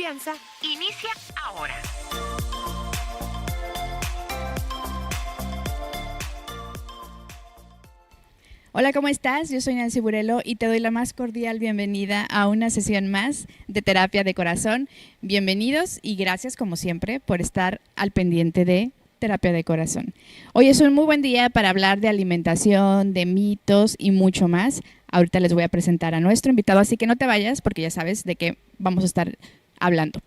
Confianza inicia ahora. Hola, ¿cómo estás? Yo soy Nancy Burelo y te doy la más cordial bienvenida a una sesión más de Terapia de Corazón. Bienvenidos y gracias, como siempre, por estar al pendiente de Terapia de Corazón. Hoy es un muy buen día para hablar de alimentación, de mitos y mucho más. Ahorita les voy a presentar a nuestro invitado, así que no te vayas porque ya sabes de qué vamos a estar hablando.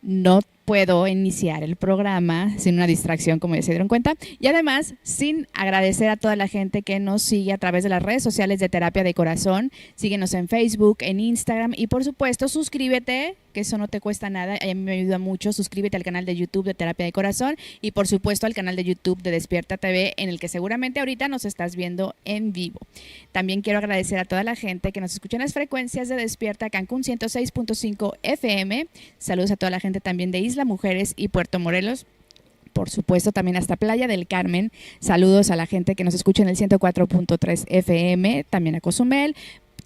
No puedo iniciar el programa sin una distracción, como ya se dieron cuenta, y además sin agradecer a toda la gente que nos sigue a través de las redes sociales de Terapia de Corazón. Síguenos en Facebook, en Instagram y por supuesto suscríbete, que eso no te cuesta nada, a mí me ayuda mucho. Suscríbete al canal de YouTube de Terapia de Corazón y por supuesto al canal de YouTube de Despierta TV, en el que seguramente ahorita nos estás viendo en vivo. También quiero agradecer a toda la gente que nos escucha en las frecuencias de Despierta Cancún 106.5 FM. Saludos a toda la gente también de Isla Mujeres y Puerto Morelos. Por supuesto, también hasta Playa del Carmen. Saludos a la gente que nos escucha en el 104.3 FM, también a Cozumel,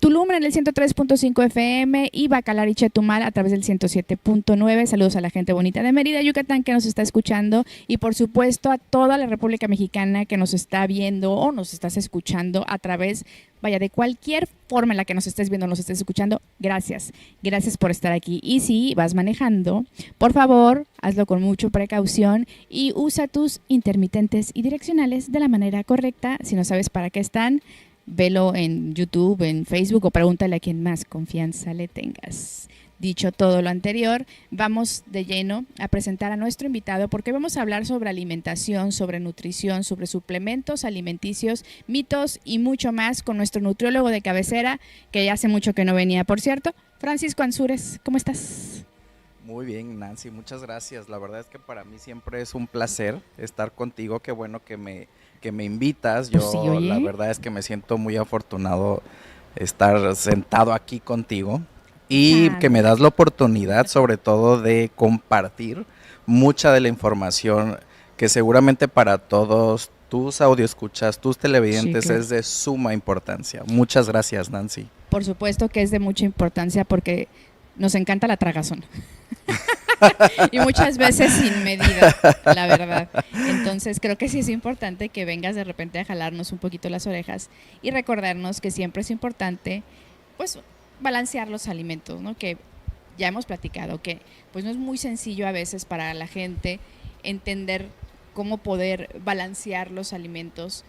Tulum en el 103.5 FM y Bacalar y Chetumal a través del 107.9. Saludos a la gente bonita de Mérida, Yucatán, que nos está escuchando y por supuesto a toda la República Mexicana que nos está viendo o nos estás escuchando a través, de cualquier forma en la que nos estés viendo o nos estés escuchando. Gracias por estar aquí. Y si vas manejando, por favor, hazlo con mucha precaución y usa tus intermitentes y direccionales de la manera correcta. Si no sabes para qué están, velo en YouTube, en Facebook o pregúntale a quien más confianza le tengas. Dicho todo lo anterior, vamos de lleno a presentar a nuestro invitado porque vamos a hablar sobre alimentación, sobre nutrición, sobre suplementos alimenticios, mitos y mucho más con nuestro nutriólogo de cabecera, que ya hace mucho que no venía, por cierto, Francisco Ansúrez. ¿Cómo estás? Muy bien, Nancy, muchas gracias. La verdad es que para mí siempre es un placer estar contigo. Qué bueno que me invitas. Pues sí, oye. La verdad es que me siento muy afortunado estar sentado aquí contigo y que me das la oportunidad sobre todo de compartir mucha de la información que seguramente para todos tus audioescuchas, tus televidentes, sí, claro, es de suma importancia. Muchas gracias, Nancy. Por supuesto que es de mucha importancia porque nos encanta la tragazón. Y muchas veces sin medida, la verdad. Entonces creo que sí es importante que vengas de repente a jalarnos un poquito las orejas y recordarnos que siempre es importante pues balancear los alimentos, ¿no? Que ya hemos platicado que pues no es muy sencillo a veces para la gente entender cómo poder balancear los alimentos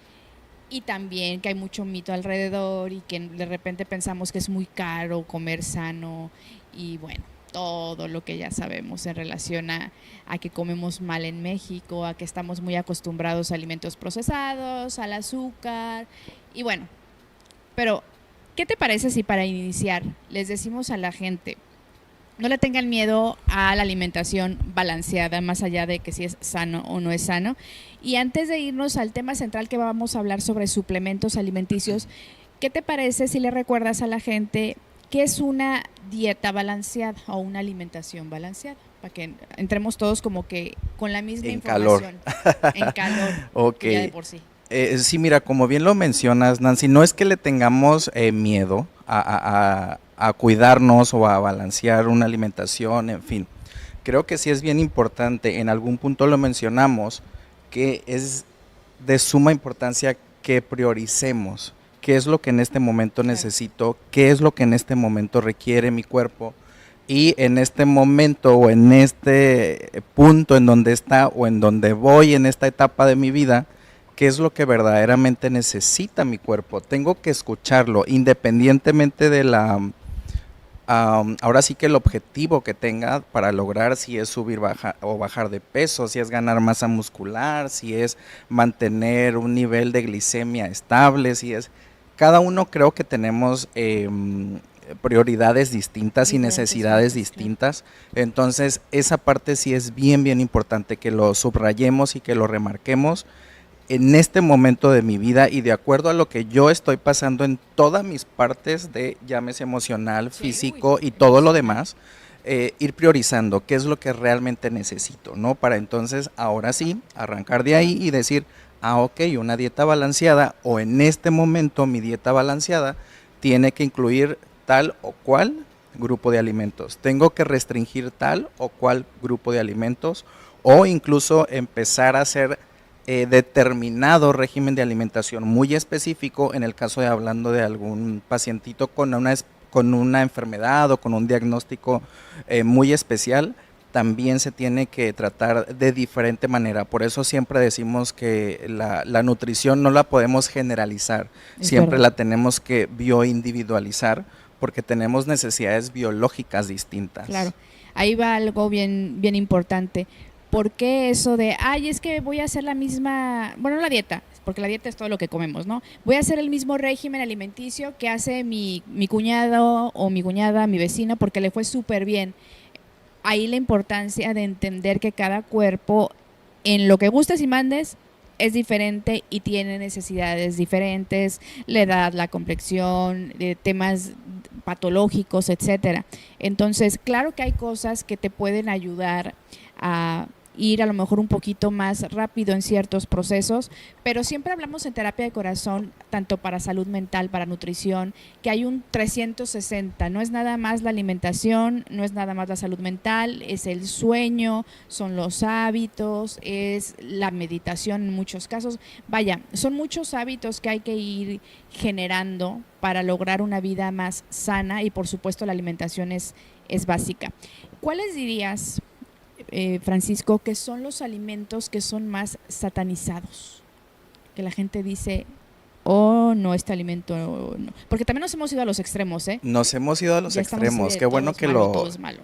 y también que hay mucho mito alrededor y que de repente pensamos que es muy caro comer sano y bueno, todo lo que ya sabemos en relación a que comemos mal en México, a que estamos muy acostumbrados a alimentos procesados, al azúcar y bueno, pero ¿qué te parece si para iniciar les decimos a la gente no le tengan miedo a la alimentación balanceada, más allá de que si es sano o no es sano? Y antes de irnos al tema central que vamos a hablar sobre suplementos alimenticios, ¿qué te parece si le recuerdas a la gente qué es una dieta balanceada o una alimentación balanceada? Para que entremos todos como que con la misma información. En calor. Ok. Ya de por sí. Sí, mira, como bien lo mencionas, Nancy, no es que le tengamos miedo a cuidarnos o a balancear una alimentación, en fin. Creo que sí es bien importante, en algún punto lo mencionamos, que es de suma importancia que prioricemos qué es lo que en este momento necesito, qué es lo que en este momento requiere mi cuerpo y en este momento o en este punto en donde está o en donde voy en esta etapa de mi vida, qué es lo que verdaderamente necesita mi cuerpo. Tengo que escucharlo independientemente de ahora sí que el objetivo que tenga para lograr, si es subir o bajar de peso, si es ganar masa muscular, si es mantener un nivel de glicemia estable, si es... Cada uno creo que tenemos prioridades distintas y necesidades distintas, entonces esa parte sí es bien importante que lo subrayemos y que lo remarquemos en este momento de mi vida y de acuerdo a lo que yo estoy pasando en todas mis partes de, llámese emocional, físico y todo lo demás, ir priorizando qué es lo que realmente necesito, ¿no? Para entonces, ahora sí, arrancar de ahí y decir, ok, una dieta balanceada o en este momento mi dieta balanceada tiene que incluir tal o cual grupo de alimentos. Tengo que restringir tal o cual grupo de alimentos o incluso empezar a hacer determinado régimen de alimentación muy específico en el caso de hablando de algún pacientito con una enfermedad o con un diagnóstico muy especial. También se tiene que tratar de diferente manera. Por eso siempre decimos que la nutrición no la podemos generalizar, siempre la tenemos que bioindividualizar porque tenemos necesidades biológicas distintas. Claro, ahí va algo bien, bien importante. ¿Por qué eso de, es que voy a hacer la misma, bueno, no la dieta, porque la dieta es todo lo que comemos, ¿no? Voy a hacer el mismo régimen alimenticio que hace mi cuñado o mi cuñada, mi vecina, porque le fue súper bien. Ahí la importancia de entender que cada cuerpo, en lo que gustes y mandes, es diferente y tiene necesidades diferentes, la edad, la complexión, temas patológicos, etcétera. Entonces, claro que hay cosas que te pueden ayudar a ir a lo mejor un poquito más rápido en ciertos procesos, pero siempre hablamos en terapia de corazón, tanto para salud mental, para nutrición, que hay un 360, no es nada más la alimentación, no es nada más la salud mental, es el sueño, son los hábitos, es la meditación en muchos casos. Vaya, son muchos hábitos que hay que ir generando para lograr una vida más sana y por supuesto la alimentación es básica. ¿Cuáles dirías, Francisco, que son los alimentos que son más satanizados? Que la gente dice, no, este alimento no. Porque también nos hemos ido a los extremos, ¿eh? Nos hemos ido a los extremos. Qué bueno que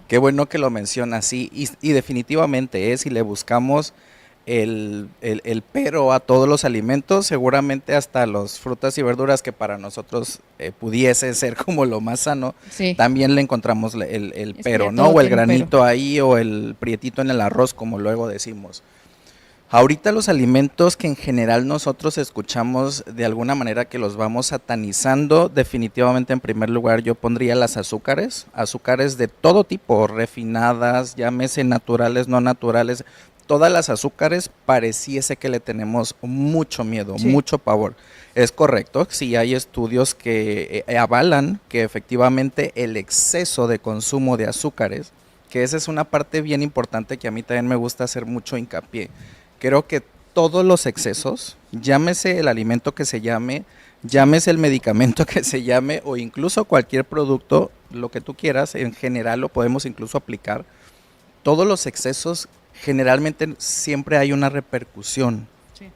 qué bueno que lo mencionas, sí. Y definitivamente, si le buscamos el pero a todos los alimentos, seguramente hasta las frutas y verduras que para nosotros pudiese ser como lo más sano, sí, también le encontramos el pero, ¿no? O el granito ahí o el prietito en el arroz, como luego decimos. Ahorita los alimentos que en general nosotros escuchamos de alguna manera que los vamos satanizando, definitivamente en primer lugar yo pondría las azúcares de todo tipo, refinadas, llámese naturales, no naturales. Todas las azúcares pareciese que le tenemos mucho miedo, sí, mucho pavor. Es correcto, sí hay estudios que avalan que efectivamente el exceso de consumo de azúcares, que esa es una parte bien importante que a mí también me gusta hacer mucho hincapié. Creo que todos los excesos, llámese el alimento que se llame, llámese el medicamento que se llame o incluso cualquier producto, lo que tú quieras, en general lo podemos incluso aplicar, todos los excesos generalmente siempre hay una repercusión, sí,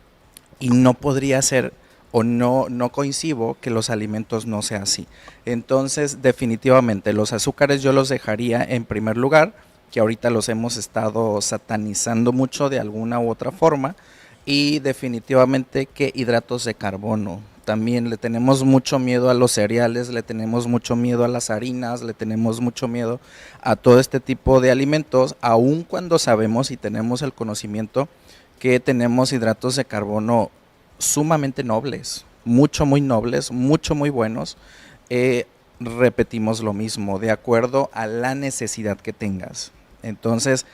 y no podría ser o no coincido que los alimentos no sea así. Entonces definitivamente los azúcares yo los dejaría en primer lugar, que ahorita los hemos estado satanizando mucho de alguna u otra forma, y definitivamente que hidratos de carbono. También le tenemos mucho miedo a los cereales, le tenemos mucho miedo a las harinas, le tenemos mucho miedo a todo este tipo de alimentos, aun cuando sabemos y tenemos el conocimiento que tenemos hidratos de carbono sumamente nobles, muy nobles, muy buenos. Repetimos lo mismo, de acuerdo a la necesidad que tengas. Entonces,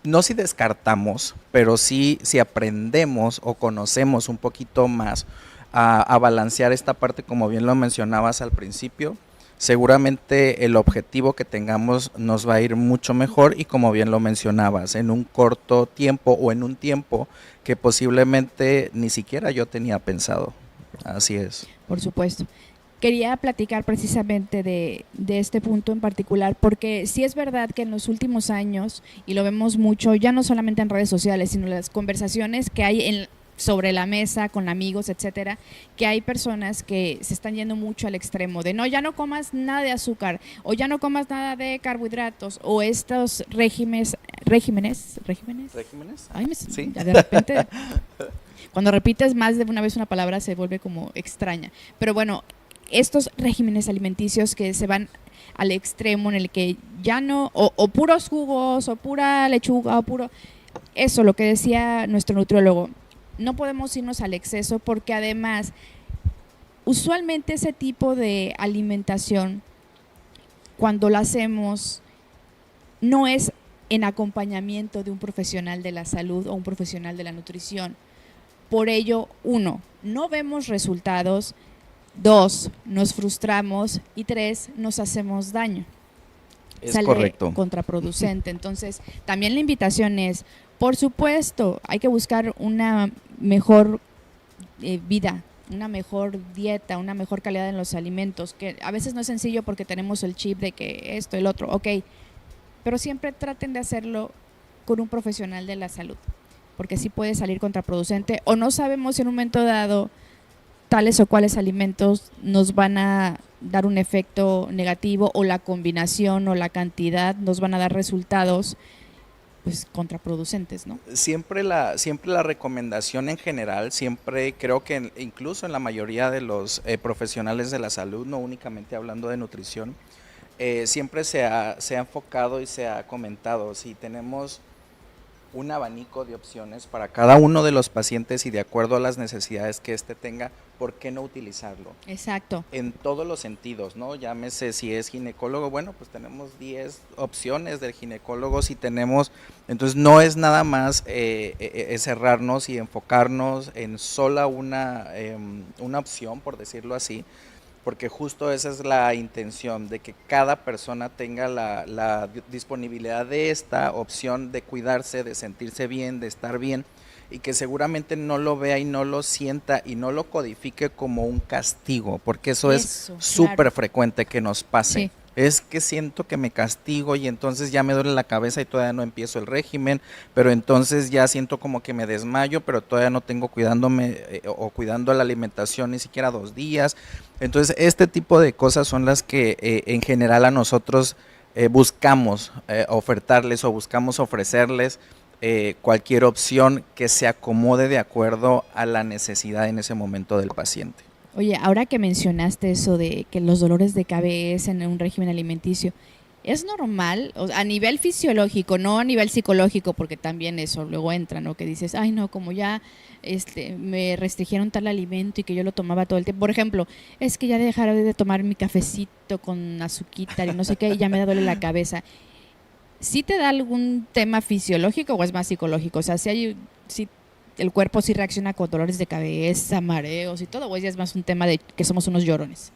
no si descartamos, pero si aprendemos o conocemos un poquito más a balancear esta parte, como bien lo mencionabas al principio, seguramente el objetivo que tengamos nos va a ir mucho mejor y como bien lo mencionabas, en un corto tiempo o en un tiempo que posiblemente ni siquiera yo tenía pensado. Así es. Por supuesto. Quería platicar precisamente de este punto en particular, porque sí es verdad que en los últimos años, y lo vemos mucho, ya no solamente en redes sociales, sino las conversaciones que hay sobre la mesa con amigos, etcétera, que hay personas que se están yendo mucho al extremo de no, ya no comas nada de azúcar, o ya no comas nada de carbohidratos, o estos regímenes. Ay, sí. Ya de repente, cuando repites más de una vez una palabra se vuelve como extraña. Pero bueno, estos regímenes alimenticios que se van al extremo en el que ya no, o puros jugos, o pura lechuga, o puro... Eso, lo que decía nuestro nutriólogo, no podemos irnos al exceso porque además, usualmente ese tipo de alimentación, cuando lo hacemos, no es en acompañamiento de un profesional de la salud o un profesional de la nutrición. Por ello, no vemos resultados. 2, nos frustramos y 3, nos hacemos daño. Es Sale correcto. contraproducente. Entonces, también la invitación es, por supuesto, hay que buscar una mejor vida, una mejor dieta, una mejor calidad en los alimentos, que a veces no es sencillo porque tenemos el chip de que esto, el otro, ok, pero siempre traten de hacerlo con un profesional de la salud, porque sí puede salir contraproducente o no sabemos si en un momento dado tales o cuales alimentos nos van a dar un efecto negativo o la combinación o la cantidad nos van a dar resultados pues contraproducentes, ¿no? Siempre la recomendación en general, siempre creo que incluso en la mayoría de los profesionales de la salud, no únicamente hablando de nutrición, siempre se ha enfocado y se ha comentado, si tenemos un abanico de opciones para cada uno de los pacientes y de acuerdo a las necesidades que éste tenga, ¿por qué no utilizarlo? Exacto. En todos los sentidos, ¿no? Llámese si es ginecólogo, bueno, pues tenemos 10 opciones del ginecólogo, si tenemos, entonces no es nada más cerrarnos y enfocarnos en sola una opción, por decirlo así, porque justo esa es la intención, de que cada persona tenga la disponibilidad de esta opción de cuidarse, de sentirse bien, de estar bien, y que seguramente no lo vea y no lo sienta y no lo codifique como un castigo, porque eso es súper claro. frecuente que nos pase. Sí. Es que siento que me castigo y entonces ya me duele la cabeza y todavía no empiezo el régimen, pero entonces ya siento como que me desmayo, pero todavía no tengo cuidándome o cuidando la alimentación ni siquiera 2 días. Entonces este tipo de cosas son las que en general a nosotros buscamos ofertarles o buscamos ofrecerles cualquier opción que se acomode de acuerdo a la necesidad en ese momento del paciente. Oye, ahora que mencionaste eso de que los dolores de cabeza en un régimen alimenticio, ¿es normal? O sea, a nivel fisiológico, no a nivel psicológico, porque también eso luego entra, ¿no? Que dices, ay no, como ya me restringieron tal alimento y que yo lo tomaba todo el tiempo. Por ejemplo, es que ya dejaré de tomar mi cafecito con azuquita y no sé qué, y ya me duele la cabeza. ¿Sí te da algún tema fisiológico o es más psicológico? O sea, si el cuerpo sí reacciona con dolores de cabeza, mareos y todo, o ya es más un tema de que somos unos llorones.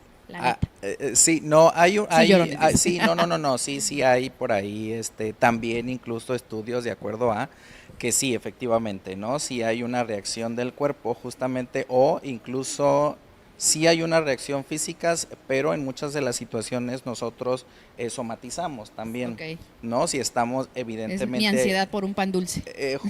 Sí, no, hay un, Sí, llorones. sí, no, sí hay por ahí, también incluso estudios de acuerdo a que sí, efectivamente, ¿no? Sí hay una reacción del cuerpo justamente o incluso sí hay una reacción física, pero en muchas de las situaciones nosotros somatizamos también, Okay. ¿no? Si estamos Es evidentemente... mi ansiedad por un pan dulce.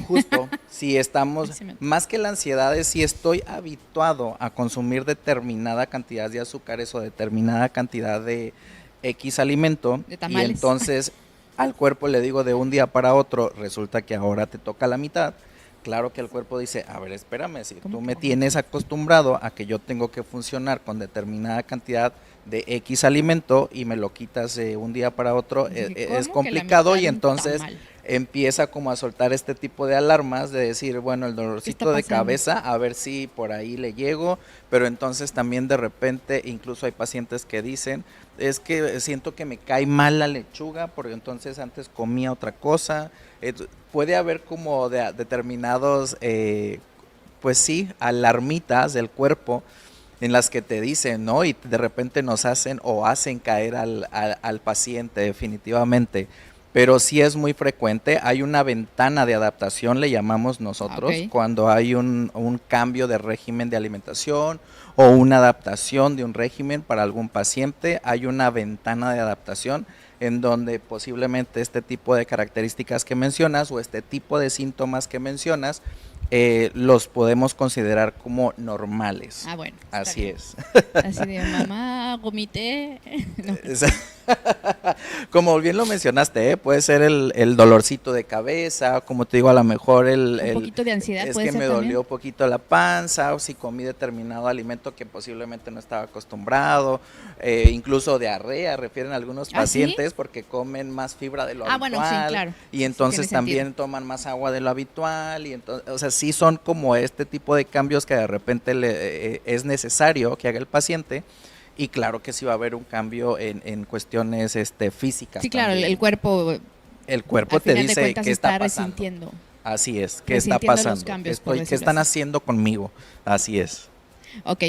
Justo, si estamos, Sí, más que la ansiedad es si estoy habituado a consumir determinada cantidad de azúcares o determinada cantidad de X alimento De y tamales. entonces al cuerpo le digo de un día para otro, resulta que ahora te toca la mitad. Claro que el cuerpo dice, a ver, espérame, si tú me tienes acostumbrado a que yo tengo que funcionar con determinada cantidad de X alimento y me lo quitas de un día para otro, es complicado y entonces empieza como a soltar este tipo de alarmas de decir, bueno, el dolorcito de cabeza, a ver si por ahí le llego, pero entonces también de repente, incluso hay pacientes que dicen, es que siento que me cae mal la lechuga porque entonces antes comía otra cosa. Puede haber como determinados, pues sí, alarmitas del cuerpo en las que te dicen, ¿no? Y de repente nos hacen o hacen caer al paciente definitivamente. Pero sí es muy frecuente, hay una ventana de adaptación, le llamamos nosotros, cuando hay un cambio de régimen de alimentación o una adaptación de un régimen para algún paciente, hay una ventana de adaptación en donde posiblemente este tipo de características que mencionas o este tipo de síntomas que mencionas los podemos considerar como normales. Ah, bueno. Así es. Así de, mamá, vomité. No. Como bien lo mencionaste, puede ser el dolorcito de cabeza, como te digo, a lo mejor un poquito de ansiedad. Es que me dolió un poquito la panza, o si comí determinado alimento que posiblemente no estaba acostumbrado, incluso diarrea, refieren a algunos pacientes, ¿sí? Porque comen más fibra de lo habitual. Bueno, sí, claro. Y entonces también toman más agua de lo habitual, y entonces, o sea, sí son como este tipo de cambios que de repente es necesario que haga el paciente. Y claro que sí va a haber un cambio en cuestiones físicas. Sí, claro, el cuerpo te dice qué está pasando. Resintiendo. Así es, qué está pasando, los cambios, qué están haciendo conmigo, así es. Ok,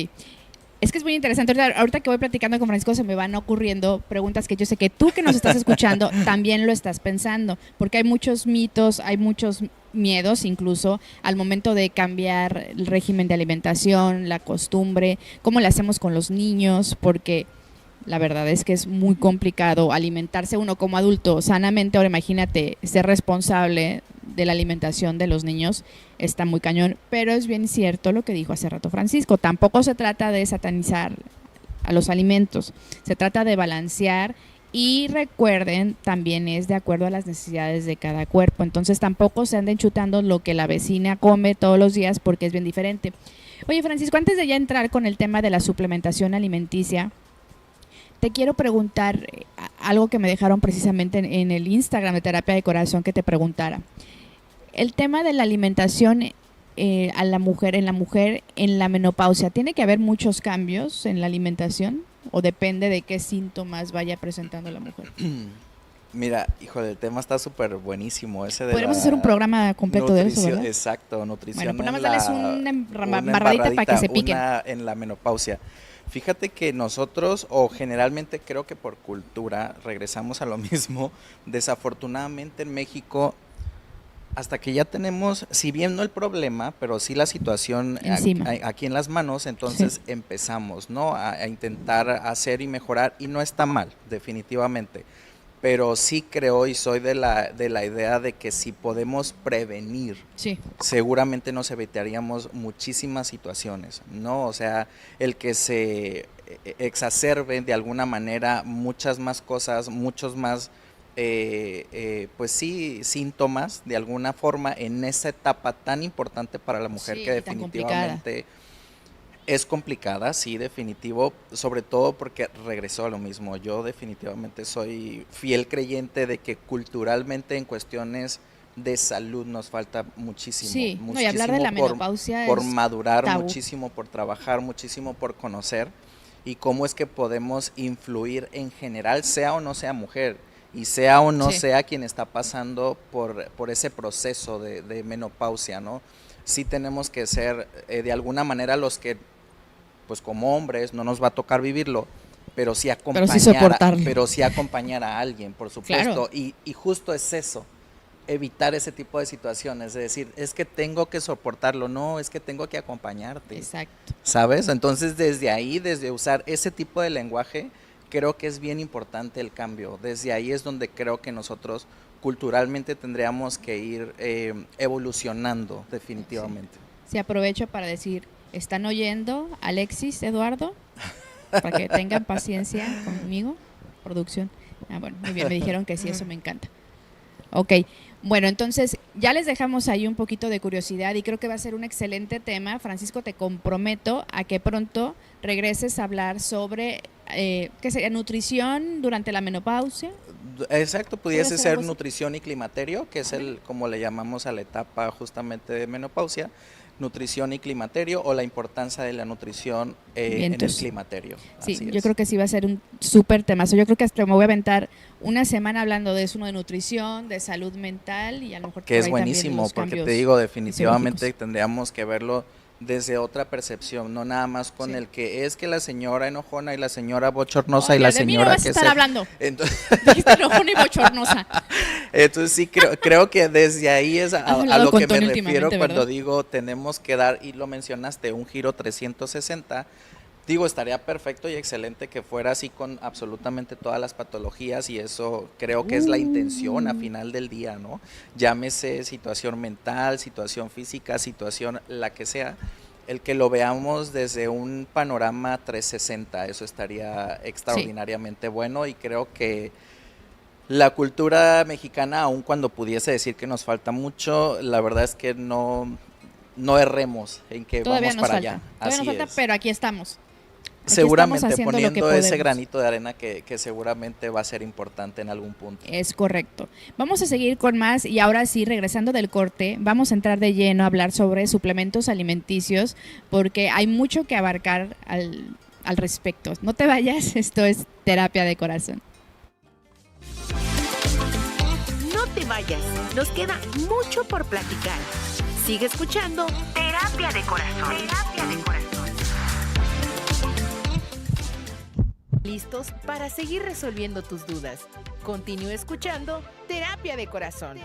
Es que es muy interesante. Ahorita que voy platicando con Francisco se me van ocurriendo preguntas que yo sé que tú que nos estás escuchando también lo estás pensando, porque hay muchos mitos, hay muchos miedos incluso al momento de cambiar el régimen de alimentación, la costumbre, cómo le hacemos con los niños, porque la verdad es que es muy complicado alimentarse uno como adulto sanamente. Ahora imagínate ser responsable de la alimentación de los niños, está muy cañón, pero es bien cierto lo que dijo hace rato Francisco, tampoco se trata de satanizar a los alimentos, se trata de balancear y recuerden, también es de acuerdo a las necesidades de cada cuerpo, entonces tampoco se anden chutando lo que la vecina come todos los días porque es bien diferente. Oye Francisco, antes de ya entrar con el tema de la suplementación alimenticia, te quiero preguntar algo que me dejaron precisamente en el Instagram de Terapia de Corazón que te preguntara. El tema de la alimentación a la mujer, en la menopausia, ¿tiene que haber muchos cambios en la alimentación o depende de qué síntomas vaya presentando la mujer? Mira, híjole, el tema está súper buenísimo. Podríamos hacer un programa completo de eso, ¿verdad? Exacto, nutrición. Bueno, pues nada más darles una embarradita para que se piquen. En la menopausia. Fíjate que nosotros, o generalmente creo que por cultura, regresamos a lo mismo. Desafortunadamente en México, hasta que ya tenemos, si bien no el problema, pero sí la situación aquí en las manos, entonces empezamos, ¿no? A intentar hacer y mejorar, y no está mal, definitivamente. Pero sí creo y soy de la idea de que si podemos prevenir, seguramente nos evitaríamos muchísimas situaciones, ¿no? O sea, el que se exacerben de alguna manera muchas más cosas, muchos más, pues sí, síntomas de alguna forma en esa etapa tan importante para la mujer que definitivamente es complicada, sí, definitivo, sobre todo porque regresó a lo mismo. Yo definitivamente soy fiel creyente de que culturalmente en cuestiones de salud nos falta muchísimo. Sí, muchísimo, y hablar de la menopausia por madurar, tabú. Muchísimo por trabajar, muchísimo por conocer y cómo es que podemos influir en general, sea o no sea mujer y sea o no sea quien está pasando por ese proceso de menopausia, ¿no? Sí tenemos que ser de alguna manera los que, pues como hombres, no nos va a tocar vivirlo, pero sí acompañar a alguien, por supuesto. Claro. Y justo es eso, evitar ese tipo de situaciones, de decir, es que tengo que soportarlo, no, es que tengo que acompañarte. Exacto. ¿Sabes? Entonces desde ahí, desde usar ese tipo de lenguaje, creo que es bien importante el cambio. Desde ahí es donde creo que nosotros culturalmente tendríamos que ir evolucionando definitivamente. Sí, aprovecho para decir, ¿están oyendo Alexis, Eduardo? Para que tengan paciencia conmigo, producción. Bueno, muy bien, me dijeron que sí, eso me encanta. Ok, bueno, entonces ya les dejamos ahí un poquito de curiosidad y creo que va a ser un excelente tema. Francisco, te comprometo a que pronto regreses a hablar sobre, ¿qué sería? ¿Nutrición durante la menopausia? Exacto, pudiese ser nutrición y climaterio, que es como le llamamos a la etapa justamente de menopausia. Nutrición y climaterio, o la importancia de la nutrición en el climaterio. Sí, yo creo que sí va a ser un súper temazo. Yo creo que hasta me voy a aventar una semana hablando de eso, uno de nutrición, de salud mental y a lo mejor que es buenísimo, porque te digo, definitivamente tendríamos que verlo desde otra percepción, no nada más con el que es que la señora enojona y la señora bochornosa y la señora de mí no vas a estar hablando. Entonces, dijiste enojona y bochornosa. Entonces sí creo que desde ahí es a lo que me refiero cuando digo tenemos que dar, y lo mencionaste, un giro 360. Digo, estaría perfecto y excelente que fuera así con absolutamente todas las patologías, y eso creo que es la intención a final del día, ¿no? Llámese situación mental, situación física, situación la que sea, el que lo veamos desde un panorama 360, eso estaría extraordinariamente bueno, y creo que la cultura mexicana, aun cuando pudiese decir que nos falta mucho, la verdad es que no erremos en que todavía vamos para falta. allá. Todavía nos falta, pero aquí estamos. Seguramente poniendo ese granito de arena que seguramente va a ser importante en algún punto. Es correcto. Vamos a seguir con más, y ahora sí, regresando del corte, vamos a entrar de lleno a hablar sobre suplementos alimenticios, porque hay mucho que abarcar al respecto. No te vayas, esto es Terapia de Corazón. No te vayas, nos queda mucho por platicar. Sigue escuchando Terapia de Corazón. Terapia de Corazón. listos para seguir resolviendo tus dudas. Continúa escuchando Terapia de Corazón.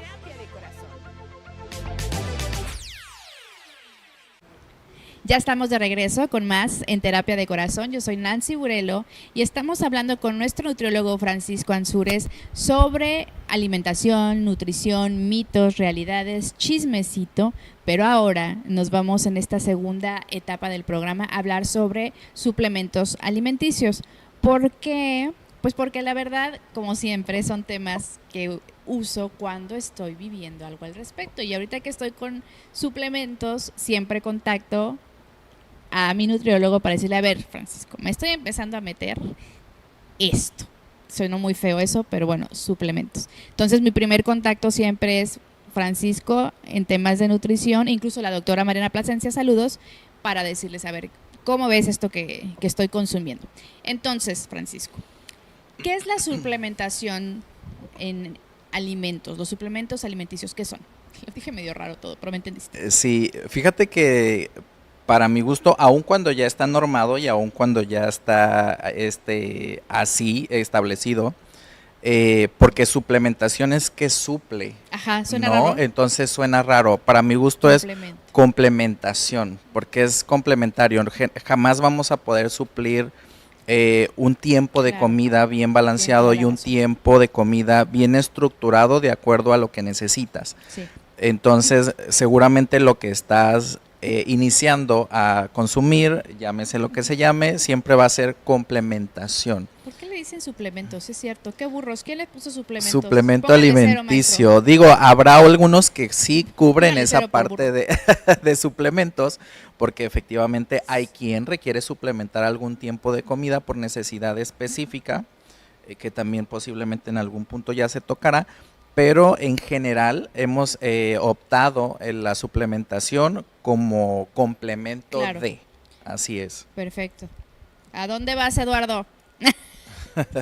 Ya estamos de regreso con más en Terapia de Corazón. Yo soy Nancy Burelo y estamos hablando con nuestro nutriólogo Francisco Ansúrez sobre alimentación, nutrición, mitos, realidades, chismecito. Pero ahora nos vamos en esta segunda etapa del programa a hablar sobre suplementos alimenticios. ¿Por qué? Pues porque la verdad, como siempre, son temas que uso cuando estoy viviendo algo al respecto. Y ahorita que estoy con suplementos, siempre contacto a mi nutriólogo para decirle, a ver, Francisco, me estoy empezando a meter esto. Suena muy feo eso, pero bueno, suplementos. Entonces, mi primer contacto siempre es Francisco en temas de nutrición, incluso la doctora Mariana Plasencia, saludos, para decirles, a ver, ¿cómo ves esto que estoy consumiendo? Entonces, Francisco, ¿qué es la suplementación en alimentos? Los suplementos alimenticios, ¿qué son? Lo dije medio raro todo, pero me entendiste. Sí, fíjate que para mi gusto, aun cuando ya está normado y aun cuando ya está así establecido, porque suplementación es que suple. Ajá, suena ¿no? raro. Entonces suena raro. Para mi gusto es complementación, porque es complementario. Jamás vamos a poder suplir un tiempo de comida bien balanceado y un tiempo de comida bien estructurado de acuerdo a lo que necesitas. Sí. Entonces, seguramente lo que estás iniciando a consumir, llámese lo que se llame, siempre va a ser complementación. ¿Por qué le dicen suplementos? Es cierto, qué burros. ¿Quién le puso suplementos? Suplemento Póngale alimenticio. cero, Digo, habrá algunos que sí cubren Póngale esa cero por parte de suplementos, porque efectivamente hay quien requiere suplementar algún tiempo de comida por necesidad específica, que también posiblemente en algún punto ya se tocará. Pero en general hemos optado en la suplementación como complemento de. Así es. Perfecto. ¿A dónde vas, Eduardo?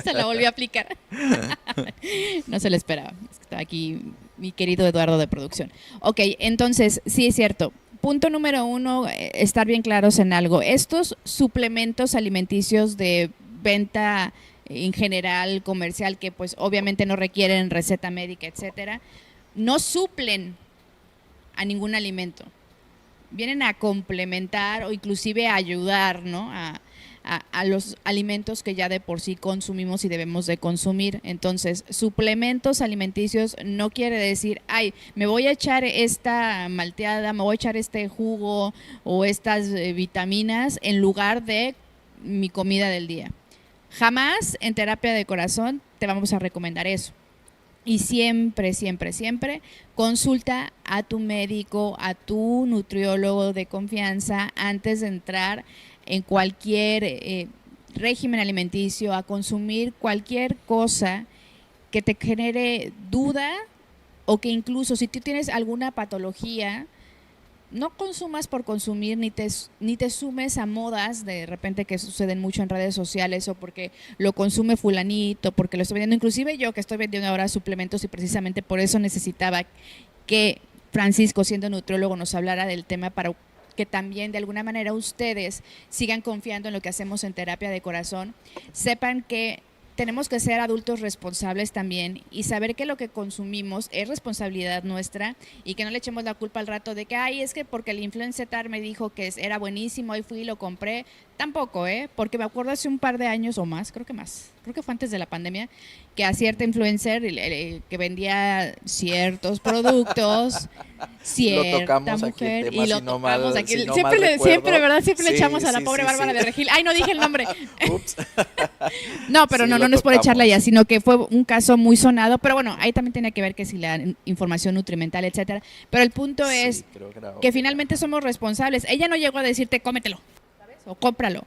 Se la volvió a aplicar. No se lo esperaba. Es que estaba aquí mi querido Eduardo de producción. Ok, entonces, sí es cierto. Punto número 1, estar bien claros en algo. Estos suplementos alimenticios de venta en general, comercial, que pues obviamente no requieren receta médica, etcétera, no suplen a ningún alimento. Vienen a complementar o inclusive a ayudar, ¿no? a los alimentos que ya de por sí consumimos y debemos de consumir. Entonces, suplementos alimenticios no quiere decir, ay, me voy a echar esta malteada, me voy a echar este jugo o estas vitaminas en lugar de mi comida del día. Jamás en Terapia de Corazón te vamos a recomendar eso. Y siempre, siempre, siempre consulta a tu médico, a tu nutriólogo de confianza antes de entrar en cualquier régimen alimenticio, a consumir cualquier cosa que te genere duda o que incluso si tú tienes alguna patología, no consumas por consumir ni te sumes a modas de repente que suceden mucho en redes sociales o porque lo consume fulanito, porque lo estoy vendiendo. Inclusive yo que estoy vendiendo ahora suplementos y precisamente por eso necesitaba que Francisco, siendo nutriólogo, nos hablara del tema para que también de alguna manera ustedes sigan confiando en lo que hacemos en Terapia de Corazón, sepan que tenemos que ser adultos responsables también y saber que lo que consumimos es responsabilidad nuestra y que no le echemos la culpa al rato de que, ay, es que porque el influencer me dijo que era buenísimo y fui y lo compré. Tampoco, porque me acuerdo hace un par de años o más, creo que fue antes de la pandemia, que a cierta influencer que vendía ciertos productos, cierta lo tocamos mujer, aquí, y lo tocamos aquí. Si no Siempre, ¿verdad? Siempre sí, le echamos a la sí, pobre sí, Bárbara sí. de Regil. Ay, no dije el nombre. Ups. No, pero Sí, no es por echarla ya, sino que fue un caso muy sonado, pero bueno, ahí también tiene que ver que si la información nutrimental, etcétera. Pero el punto es que finalmente somos responsables. Ella no llegó a decirte cómetelo, ¿sabes? O cómpralo.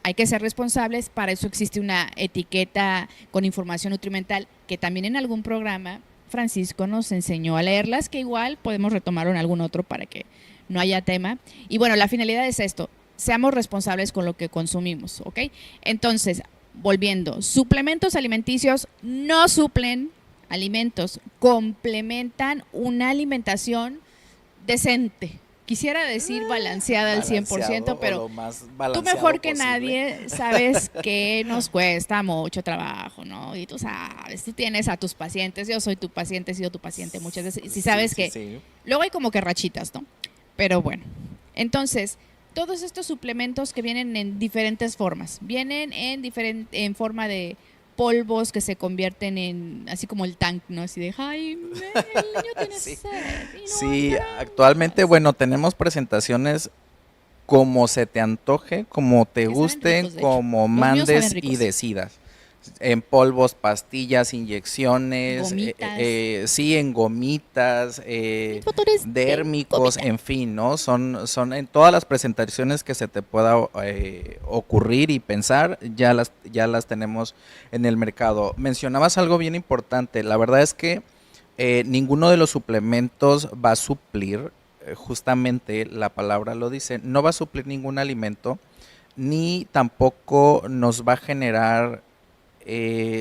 Hay que ser responsables, para eso existe una etiqueta con información nutrimental que también en algún programa Francisco nos enseñó a leerlas, que igual podemos retomarlo en algún otro para que no haya tema. Y bueno, la finalidad es esto, seamos responsables con lo que consumimos, ¿ok? Entonces, volviendo, suplementos alimenticios no suplen alimentos, complementan una alimentación decente, quisiera decir balanceada al 100%, o pero lo más tú balanceado mejor que posible. nadie sabes que nos cuesta mucho trabajo, ¿no? Y tú sabes, tú tienes a tus pacientes, yo soy tu paciente, he sido tu paciente muchas veces, y si sabes que Sí. luego hay como que rachitas, ¿no? Pero bueno, entonces, todos estos suplementos que vienen en diferentes formas, vienen en forma de polvos que se convierten en, así como el tank, ¿no? Así de, ay, el niño tiene Sí. sed y no Sí, hay actualmente, dramas". bueno, tenemos presentaciones como se te antoje, como te Que saben gusten, ricos, de hecho. como Los míos saben mandes y ricos. decidas. En polvos, pastillas, inyecciones, Gomitas. sí, en gomitas, Mi futuro es dérmicos, gomita. en fin, ¿no? Son en todas las presentaciones que se te pueda ocurrir y pensar, ya las tenemos en el mercado. Mencionabas algo bien importante, la verdad es que ninguno de los suplementos va a suplir, justamente la palabra lo dice, no va a suplir ningún alimento, ni tampoco nos va a generar,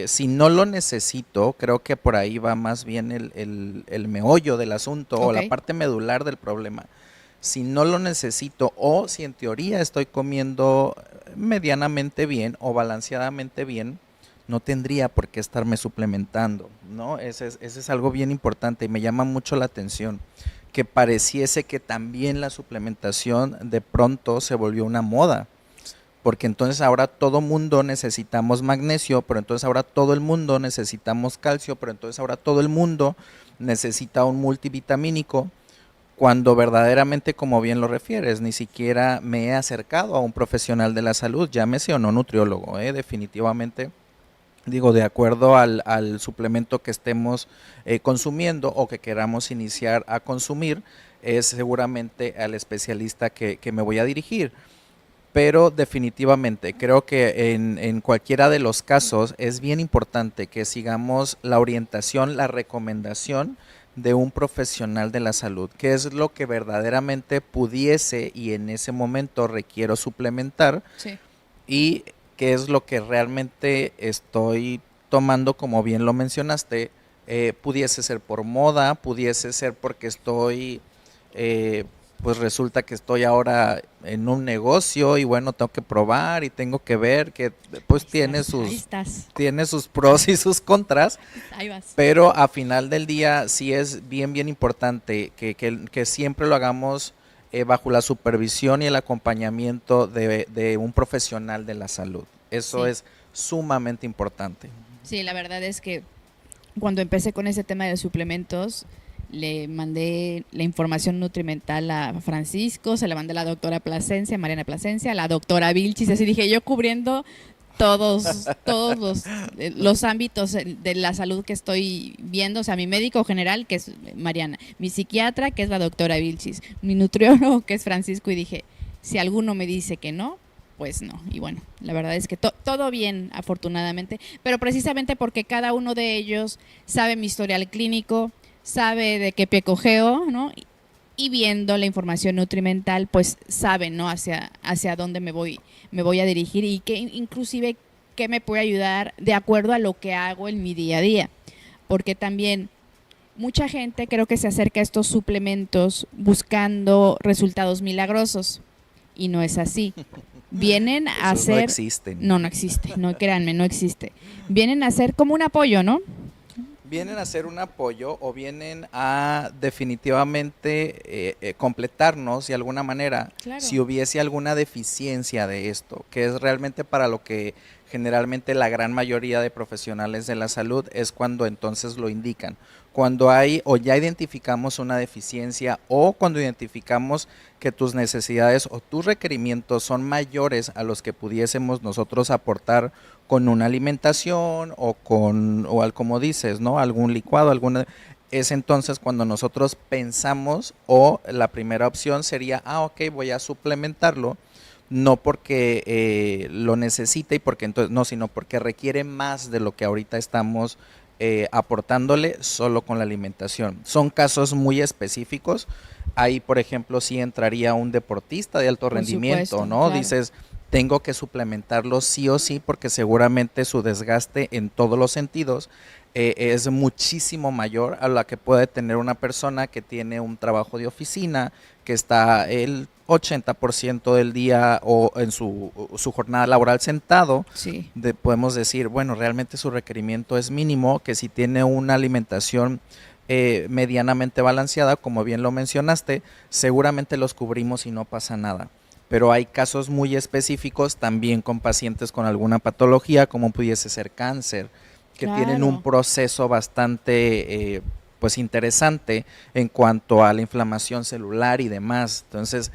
si no lo necesito, creo que por ahí va más bien el meollo del asunto o Ok. la parte medular del problema. Si no lo necesito o si en teoría estoy comiendo medianamente bien o balanceadamente bien, no tendría por qué estarme suplementando, ¿no? Ese es algo bien importante y me llama mucho la atención, que pareciese que también la suplementación de pronto se volvió una moda, porque entonces ahora todo mundo necesitamos magnesio, pero entonces ahora todo el mundo necesitamos calcio, pero entonces ahora todo el mundo necesita un multivitamínico, cuando verdaderamente, como bien lo refieres, ni siquiera me he acercado a un profesional de la salud, llámese o no nutriólogo, definitivamente. Digo, de acuerdo al suplemento que estemos consumiendo o que queramos iniciar a consumir, es seguramente al especialista que me voy a dirigir. Pero definitivamente creo que en cualquiera de los casos es bien importante que sigamos la orientación, la recomendación de un profesional de la salud, que es lo que verdaderamente pudiese y en ese momento requiero suplementar, Sí. y qué es lo que realmente estoy tomando, como bien lo mencionaste, pudiese ser por moda, pudiese ser porque estoy, eh, pues resulta que estoy ahora en un negocio y bueno, tengo que probar y tengo que ver que pues Ahí estás. tiene sus pros y sus contras, Ahí vas. pero a final del día sí es bien importante que siempre lo hagamos bajo la supervisión y el acompañamiento de un profesional de la salud. Eso Sí. es sumamente importante. Sí, la verdad es que cuando empecé con ese tema de suplementos, le mandé la información nutrimental a Francisco, se la mandé a la doctora Plasencia, Mariana Plasencia, a la doctora Vilchis, así dije yo cubriendo todos los ámbitos de la salud que estoy viendo, o sea, mi médico general, que es Mariana, mi psiquiatra, que es la doctora Vilchis, mi nutriólogo, que es Francisco, y dije, si alguno me dice que no, pues no. Y bueno, la verdad es que todo bien, afortunadamente, pero precisamente porque cada uno de ellos sabe mi historial clínico, sabe de qué pie cojeo, ¿no? Y viendo la información nutrimental, pues saben, ¿no? Hacia dónde me voy a dirigir y que inclusive qué me puede ayudar de acuerdo a lo que hago en mi día a día. Porque también mucha gente creo que se acerca a estos suplementos buscando resultados milagrosos y no es así. Vienen a Esos no ser... existen. No existe, no créanme, no existe. Vienen a ser como un apoyo, ¿no? Vienen a ser un apoyo o vienen a definitivamente completarnos de alguna manera, Claro. si hubiese alguna deficiencia de esto, que es realmente para lo que generalmente la gran mayoría de profesionales de la salud es cuando entonces lo indican. Cuando hay o ya identificamos una deficiencia o cuando identificamos que tus necesidades o tus requerimientos son mayores a los que pudiésemos nosotros aportar con una alimentación o como dices, ¿no? Algún licuado, es entonces cuando nosotros pensamos o la primera opción sería, ok, voy a suplementarlo, no porque lo necesite y porque entonces, no, sino porque requiere más de lo que ahorita estamos aportándole solo con la alimentación. Son casos muy específicos. Ahí, por ejemplo, sí entraría un deportista de alto rendimiento, supuesto, ¿no? claro. Dices, tengo que suplementarlo sí o sí porque seguramente su desgaste en todos los sentidos es muchísimo mayor a la que puede tener una persona que tiene un trabajo de oficina, que está el 80% del día o en su jornada laboral sentado, Sí. podemos decir, bueno, realmente su requerimiento es mínimo, que si tiene una alimentación medianamente balanceada, como bien lo mencionaste, seguramente los cubrimos y no pasa nada. Pero hay casos muy específicos también con pacientes con alguna patología, como pudiese ser cáncer, que tienen un proceso bastante pues interesante en cuanto a la inflamación celular y demás. Entonces,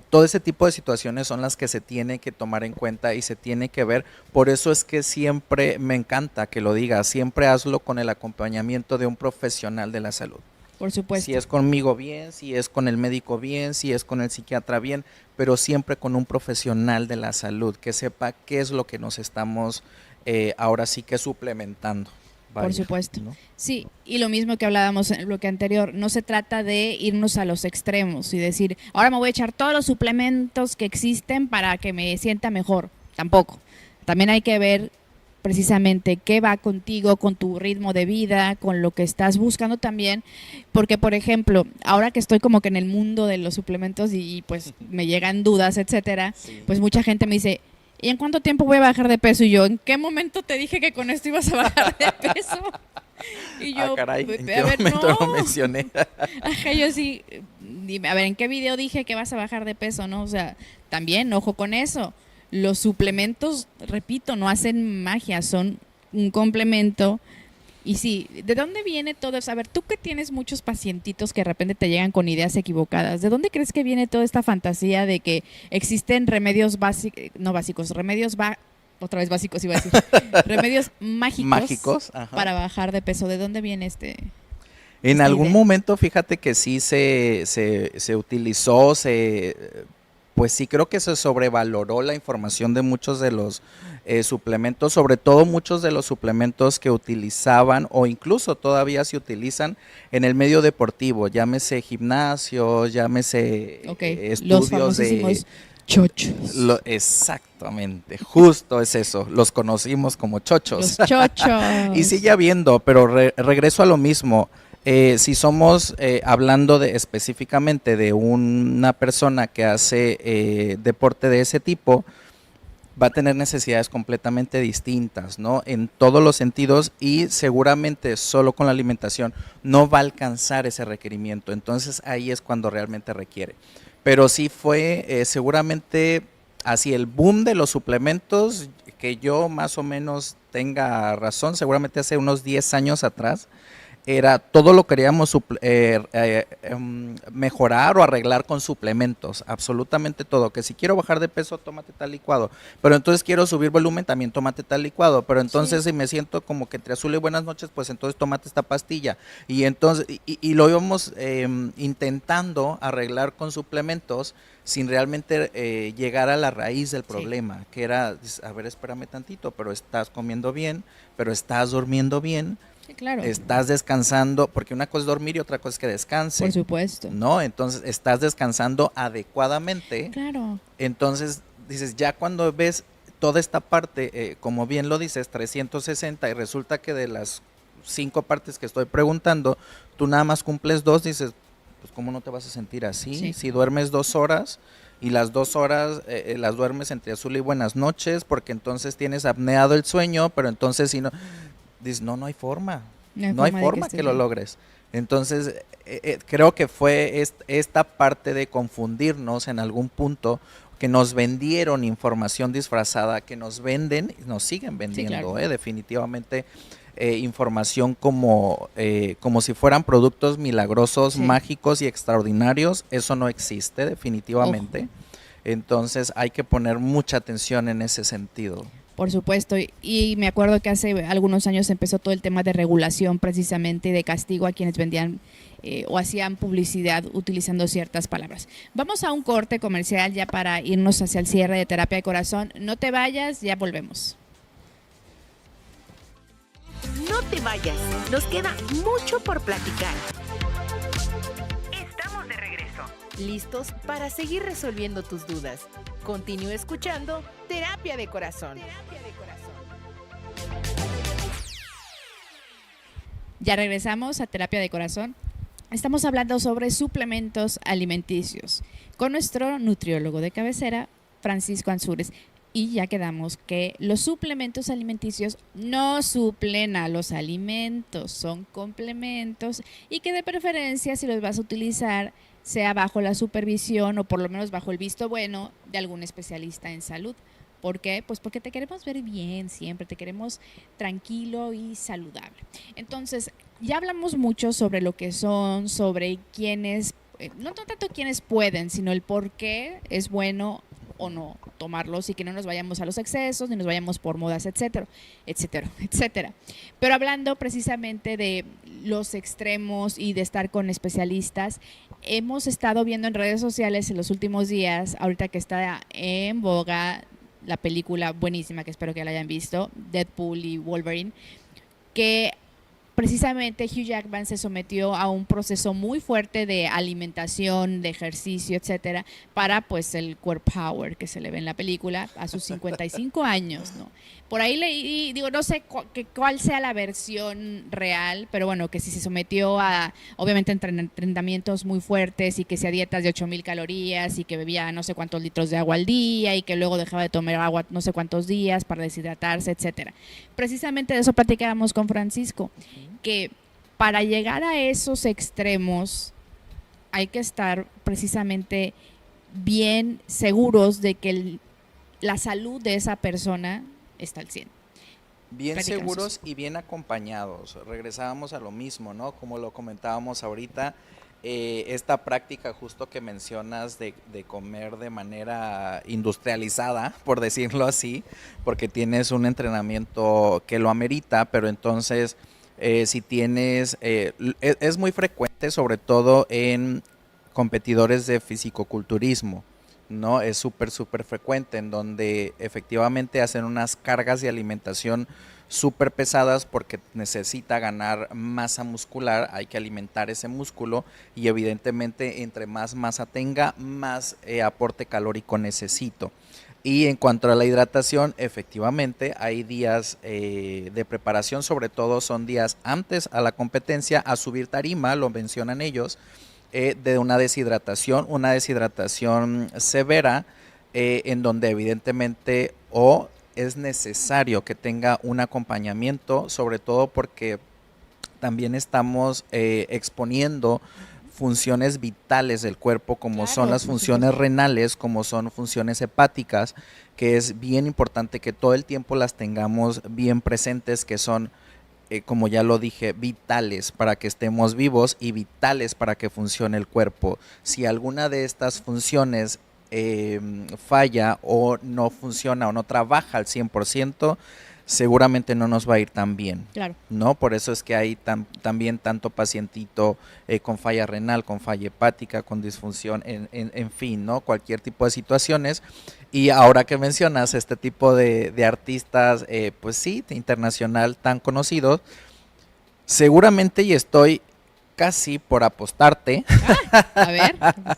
todo ese tipo de situaciones son las que se tiene que tomar en cuenta y se tiene que ver. Por eso es que siempre me encanta que lo digas, siempre hazlo con el acompañamiento de un profesional de la salud. Por supuesto. Si es conmigo bien, si es con el médico bien, si es con el psiquiatra bien, pero siempre con un profesional de la salud que sepa qué es lo que nos estamos ahora sí que suplementando. Vaya, por supuesto. ¿no? Sí, y lo mismo que hablábamos en el bloque anterior, no se trata de irnos a los extremos y decir, ahora me voy a echar todos los suplementos que existen para que me sienta mejor. Tampoco. También hay que ver precisamente qué va contigo, con tu ritmo de vida, con lo que estás buscando también, porque por ejemplo, ahora que estoy como que en el mundo de los suplementos y pues me llegan dudas, etcétera, Sí. pues mucha gente me dice, ¿y en cuánto tiempo voy a bajar de peso? Y yo, ¿en qué momento te dije que con esto ibas a bajar de peso? Y yo, caray, ¿en qué a ver, momento no. lo mencioné? Ajá, yo sí, dime, a ver, ¿en qué video dije que vas a bajar de peso, no? O sea, también, ojo con eso. Los suplementos, repito, no hacen magia, son un complemento. Y sí, ¿de dónde viene todo eso? A ver, tú que tienes muchos pacientitos que de repente te llegan con ideas equivocadas, ¿de dónde crees que viene toda esta fantasía de que existen remedios otra vez básicos iba a decir, remedios mágicos Ajá. para bajar de peso? ¿De dónde viene En esta algún idea? momento, fíjate que sí se utilizó, pues sí creo que se sobrevaloró la información de muchos de los suplementos, sobre todo muchos de los suplementos que utilizaban o incluso todavía se utilizan en el medio deportivo, llámese gimnasio, llámese Ok, los estudios de... famosísimos chochos. Exactamente, justo es eso, los conocimos como chochos. Los chochos. Y sigue habiendo, pero regreso a lo mismo. Si somos hablando específicamente de una persona que hace deporte de ese tipo, va a tener necesidades completamente distintas, ¿no? En todos los sentidos y seguramente solo con la alimentación no va a alcanzar ese requerimiento. Entonces ahí es cuando realmente requiere. Pero sí fue seguramente así el boom de los suplementos, que yo más o menos tenga razón, seguramente hace unos 10 años atrás, era todo lo queríamos mejorar o arreglar con suplementos, absolutamente todo, que si quiero bajar de peso, tómate tal licuado, pero entonces quiero subir volumen, también tómate tal licuado, pero entonces si me siento como que entre azul y buenas noches, pues entonces tómate esta pastilla, y entonces, y lo íbamos intentando arreglar con suplementos, sin realmente llegar a la raíz del problema, que era, a ver, espérame tantito, pero estás comiendo bien, pero estás durmiendo bien, Sí, claro. estás descansando, porque una cosa es dormir y otra cosa es que descanse. Por supuesto. ¿No? Entonces estás descansando adecuadamente. Claro. Entonces dices, ya cuando ves toda esta parte, como bien lo dices, 360, y resulta que de las 5 partes que estoy preguntando, tú nada más cumples 2, dices, pues ¿cómo no te vas a sentir así? Sí. Si duermes 2 horas y las 2 horas las duermes entre azul y buenas noches, porque entonces tienes apneado el sueño, pero entonces si no... Dices, no hay forma, no hay forma que lo logres. Entonces, creo que fue esta parte de confundirnos en algún punto, que nos vendieron información disfrazada, que nos venden y nos siguen vendiendo, Sí, claro. definitivamente información como si fueran productos milagrosos, Sí. mágicos y extraordinarios. Eso no existe definitivamente. Ojo. Entonces hay que poner mucha atención en ese sentido. Por supuesto, y me acuerdo que hace algunos años empezó todo el tema de regulación precisamente y de castigo a quienes vendían o hacían publicidad utilizando ciertas palabras. Vamos a un corte comercial ya para irnos hacia el cierre de Terapia de Corazón. No te vayas, ya volvemos. No te vayas, nos queda mucho por platicar. Estamos de regreso. ¿Listos para seguir resolviendo tus dudas? Continúa escuchando Terapia de Corazón. Ya regresamos a Terapia de Corazón. Estamos hablando sobre suplementos alimenticios con nuestro nutriólogo de cabecera, Francisco Ansúrez. Y ya quedamos que los suplementos alimenticios no suplen a los alimentos, son complementos y que de preferencia si los vas a utilizar sea bajo la supervisión o por lo menos bajo el visto bueno de algún especialista en salud. ¿Por qué? Pues porque te queremos ver bien siempre, te queremos tranquilo y saludable. Entonces, ya hablamos mucho sobre lo que son, sobre quiénes, no tanto quiénes pueden, sino el por qué es bueno o no tomarlos y que no nos vayamos a los excesos, ni nos vayamos por modas, etcétera, etcétera, etcétera. Pero hablando precisamente de los extremos y de estar con especialistas, hemos estado viendo en redes sociales en los últimos días, ahorita que está en boga la película buenísima, que espero que la hayan visto, Deadpool y Wolverine, que precisamente Hugh Jackman se sometió a un proceso muy fuerte de alimentación, de ejercicio, etcétera, para pues el core power que se le ve en la película a sus 55 años, ¿no? Por ahí leí, digo, no sé cuál sea la versión real, pero bueno, que si se sometió a, obviamente, entrenamientos muy fuertes y que hacía dietas de 8,000 calorías y que bebía no sé cuántos litros de agua al día y que luego dejaba de tomar agua no sé cuántos días para deshidratarse, etcétera. Precisamente de eso platicábamos con Francisco, que para llegar a esos extremos hay que estar precisamente bien seguros de que la salud de esa persona está al 100. Bien Platícanos. seguros y bien acompañados. Regresábamos a lo mismo, ¿no? Como lo comentábamos ahorita, esta práctica justo que mencionas de comer de manera industrializada, por decirlo así, porque tienes un entrenamiento que lo amerita, pero entonces si tienes, es muy frecuente, sobre todo en competidores de fisicoculturismo, ¿no? Es súper frecuente en donde efectivamente hacen unas cargas de alimentación súper pesadas porque necesita ganar masa muscular, hay que alimentar ese músculo y evidentemente entre más masa tenga, más aporte calórico necesito. Y en cuanto a la hidratación, efectivamente hay días de preparación, sobre todo son días antes a la competencia, a subir tarima, lo mencionan ellos, de una deshidratación severa, en donde evidentemente o es necesario que tenga un acompañamiento, sobre todo porque también estamos exponiendo funciones vitales del cuerpo, como Claro, son las por funciones supuesto. renales, como son funciones hepáticas, que es bien importante que todo el tiempo las tengamos bien presentes, que son como ya lo dije, vitales para que estemos vivos y vitales para que funcione el cuerpo. Si alguna de estas funciones falla o no funciona o no trabaja al 100%, seguramente no nos va a ir tan bien. Claro. ¿No? Por eso es que hay también tanto pacientito con falla renal, con falla hepática, con disfunción, en fin, ¿no? Cualquier tipo de situaciones. Y ahora que mencionas este tipo de artistas, pues sí, internacional tan conocidos, seguramente y estoy casi por apostarte A ver, ¿cuánto?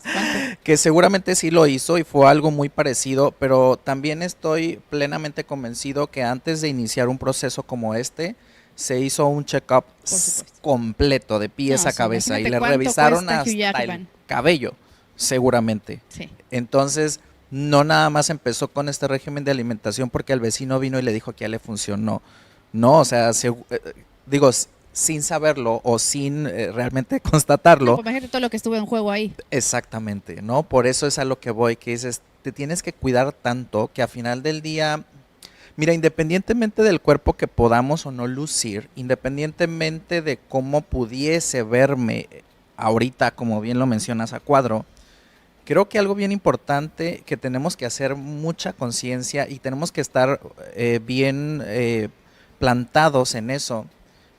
que seguramente sí lo hizo y fue algo muy parecido, pero también estoy plenamente convencido que antes de iniciar un proceso como este, se hizo un check-up supuesto. completo de pies No, a sí, cabeza y imagínate le cuánto revisaron cuesta Hugh hasta el Jackman. cabello, seguramente. Sí. Entonces, no nada más empezó con este régimen de alimentación porque el vecino vino y le dijo que ya le funcionó. No, o sea, digo, sin saberlo o sin realmente No, constatarlo. pues imagínate todo lo que estuvo en juego ahí. Exactamente, ¿no? Por eso es a lo que voy, que dices, te tienes que cuidar tanto que a final del día, mira, independientemente del cuerpo que podamos o no lucir, independientemente de cómo pudiese verme ahorita, como bien lo mencionas a cuadro, creo que algo bien importante que tenemos que hacer mucha conciencia y tenemos que estar bien plantados en eso,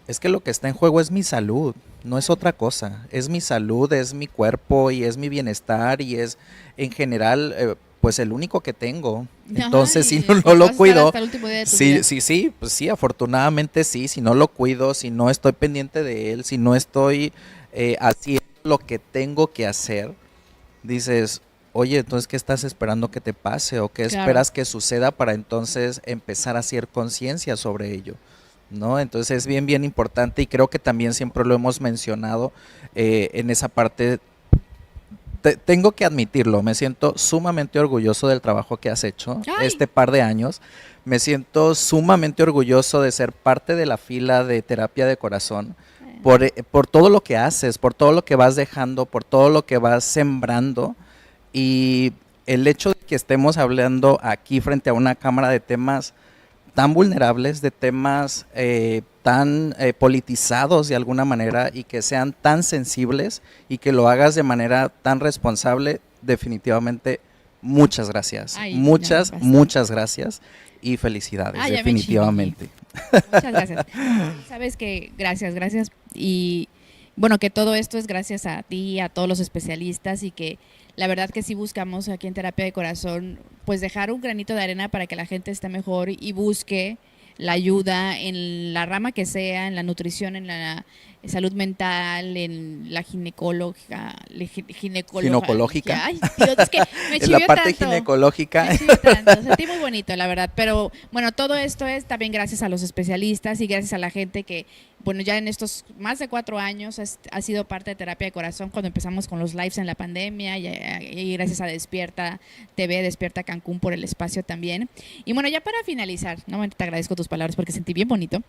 es que lo que está en juego es mi salud, no es otra cosa, es mi salud, es mi cuerpo y es mi bienestar y es en general pues el único que tengo. Entonces si no, pues lo vas a estar cuido, hasta el último día de tu vida. sí, pues sí, afortunadamente sí, si no lo cuido, si no estoy pendiente de él, si no estoy haciendo lo que tengo que hacer, dices, oye, entonces ¿qué estás esperando que te pase o qué Claro. esperas que suceda para entonces empezar a hacer conciencia sobre ello? ¿no? Entonces es bien, bien importante y creo que también siempre lo hemos mencionado en esa parte. Tengo que admitirlo, me siento sumamente orgulloso del trabajo que has hecho este par de años. Me siento sumamente orgulloso de ser parte de la fila de terapia de corazón por todo lo que haces, por todo lo que vas dejando, por todo lo que vas sembrando. Y el hecho de que estemos hablando aquí frente a una cámara de temas tan vulnerables, de temas tan politizados de alguna manera y que sean tan sensibles y que lo hagas de manera tan responsable, definitivamente muchas gracias. Muchas gracias y felicidades, definitivamente. Muchas gracias. Sabes que gracias y bueno, que todo esto es gracias a ti, a todos los especialistas y que la verdad que sí buscamos aquí en Terapia de Corazón pues dejar un granito de arena para que la gente esté mejor y busque la ayuda en la rama que sea, en la nutrición, en la salud mental, en la ginecológica. Ay, Dios, es que me en la parte tanto, ginecológica. Me chivió tanto, sentí muy bonito, la verdad. Pero bueno, todo esto es también gracias a los especialistas y gracias a la gente que, bueno, ya en estos más de 4 años ha sido parte de Terapia de Corazón cuando empezamos con los lives en la pandemia y gracias a Despierta TV, Despierta Cancún por el espacio también. Y bueno, ya para finalizar, nuevamente te agradezco tus palabras porque sentí bien bonito.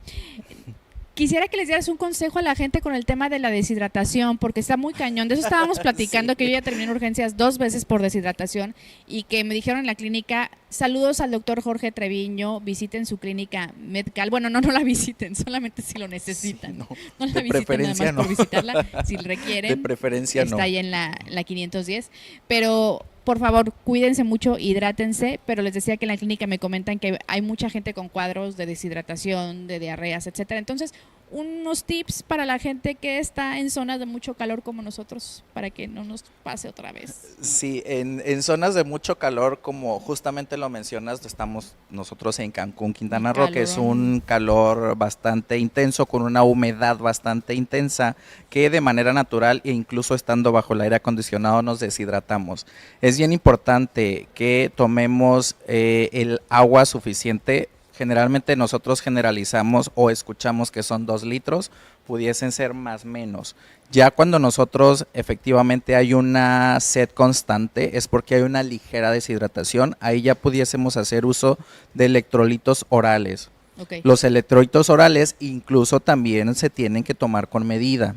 Quisiera que les dieras un consejo a la gente con el tema de la deshidratación, porque está muy cañón. De eso estábamos platicando, sí. Que yo ya terminé en urgencias 2 veces por deshidratación y que me dijeron en la clínica, saludos al doctor Jorge Treviño, visiten su clínica Medcal. Bueno, no la visiten, solamente si lo necesitan. Sí, no la visiten nada más por visitarla, si requieren. De preferencia está ahí en la 510, pero por favor, cuídense mucho, hidrátense, pero les decía que en la clínica me comentan que hay mucha gente con cuadros de deshidratación, de diarreas, etcétera. Entonces, unos tips para la gente que está en zonas de mucho calor como nosotros, para que no nos pase otra vez. Sí, en zonas de mucho calor, como justamente lo mencionas, estamos nosotros en Cancún, Quintana Roo, que es un calor bastante intenso, con una humedad bastante intensa, que de manera natural e incluso estando bajo el aire acondicionado nos deshidratamos. Es bien importante que tomemos el agua suficiente. Generalmente nosotros generalizamos o escuchamos que son 2 litros, pudiesen ser más menos. Ya cuando nosotros efectivamente hay una sed constante es porque hay una ligera deshidratación, ahí ya pudiésemos hacer uso de electrolitos orales. Okay. Los electrolitos orales incluso también se tienen que tomar con medida.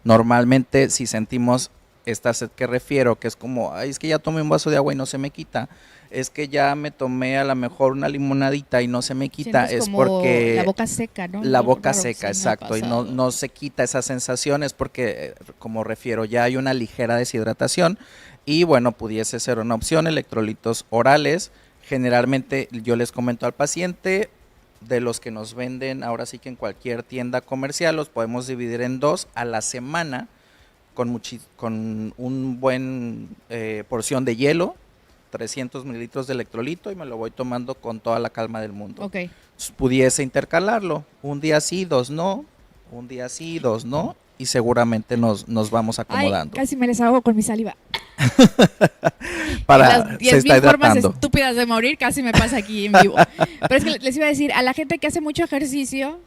Normalmente si sentimos esta sed que refiero, que es como, ay, es que ya tomé un vaso de agua y no se me quita, es que ya me tomé a lo mejor una limonadita y no se me quita, es como porque la boca seca, ¿no? La boca seca, exacto, y no se quita esa sensación, es porque, como refiero, ya hay una ligera deshidratación y bueno, pudiese ser una opción, electrolitos orales. Generalmente yo les comento al paciente, de los que nos venden ahora sí que en cualquier tienda comercial, los podemos dividir en 2 a la semana, con un buen porción de hielo, 300 mililitros de electrolito y me lo voy tomando con toda la calma del mundo. Okay. Pudiese intercalarlo, un día sí, 2 no, un día sí, 2 no, y seguramente nos vamos acomodando. Ay, casi me desahogo con mi saliva. Las 10,000 formas estúpidas de morir casi me pasa aquí en vivo. Pero es que les iba a decir, a la gente que hace mucho ejercicio,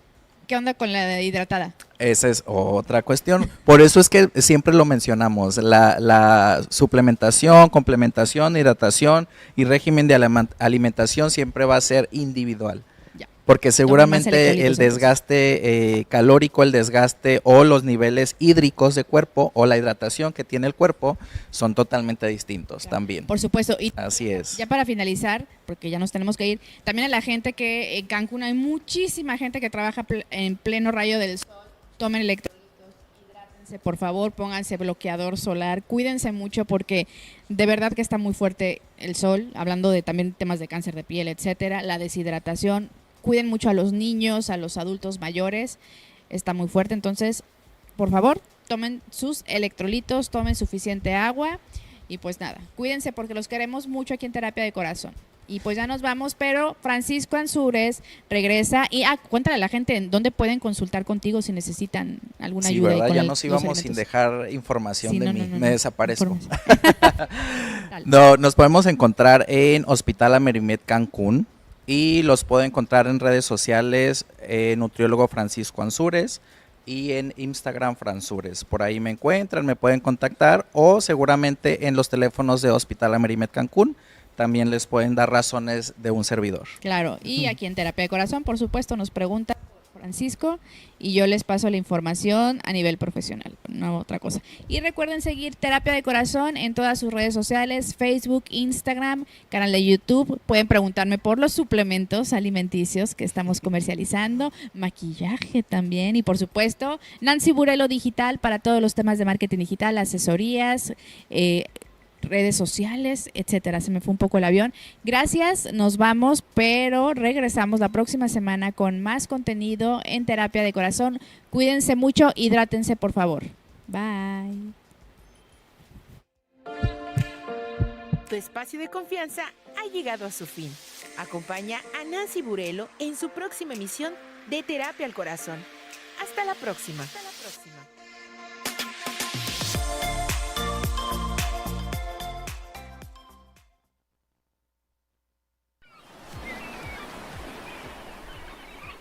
¿qué onda con la hidratada? Esa es otra cuestión. Por eso es que siempre lo mencionamos, la suplementación, complementación, hidratación y régimen de alimentación siempre va a ser individual. Ya. Porque seguramente el desgaste calórico, el desgaste o los niveles hídricos de cuerpo o la hidratación que tiene el cuerpo son totalmente distintos también. Por supuesto. Y así es. Ya para finalizar, porque ya nos tenemos que ir, también a la gente que en Cancún hay muchísima gente que trabaja en pleno rayo del sol. Tomen electrolitos, hidrátense, por favor, pónganse bloqueador solar, cuídense mucho porque de verdad que está muy fuerte el sol, hablando de también temas de cáncer de piel, etcétera, la deshidratación, cuiden mucho a los niños, a los adultos mayores, está muy fuerte, entonces, por favor, tomen sus electrolitos, tomen suficiente agua y pues nada, cuídense porque los queremos mucho aquí en Terapia de Corazón. Y pues ya nos vamos, pero Francisco Ansúrez regresa y cuéntale a la gente en dónde pueden consultar contigo si necesitan alguna ayuda. Sí, ¿verdad? Ya nos íbamos sin dejar información de mí, me desaparezco. No, nos podemos encontrar en Hospital Amerimed Cancún y los puedo encontrar en redes sociales nutriólogo Francisco Ansúrez, y en Instagram Fransures. Por ahí me encuentran, me pueden contactar, o seguramente en los teléfonos de Hospital Amerimed Cancún también les pueden dar razones de un servidor. Claro, y aquí en Terapia de Corazón, por supuesto, nos pregunta Francisco y yo les paso la información a nivel profesional, no otra cosa. Y recuerden seguir Terapia de Corazón en todas sus redes sociales, Facebook, Instagram, canal de YouTube. Pueden preguntarme por los suplementos alimenticios que estamos comercializando, maquillaje también, y por supuesto Nancy Burelo Digital para todos los temas de marketing digital, asesorías, redes sociales, etcétera. Se me fue un poco el avión. Gracias, nos vamos, pero regresamos la próxima semana con más contenido en Terapia de Corazón. Cuídense mucho, hidrátense por favor. Bye. Tu espacio de confianza ha llegado a su fin. Acompaña a Nancy Burelo en su próxima emisión de Terapia al Corazón. Hasta la próxima.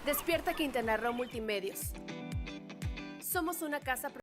Despierta Quintana Roo Multimedios. Somos una casa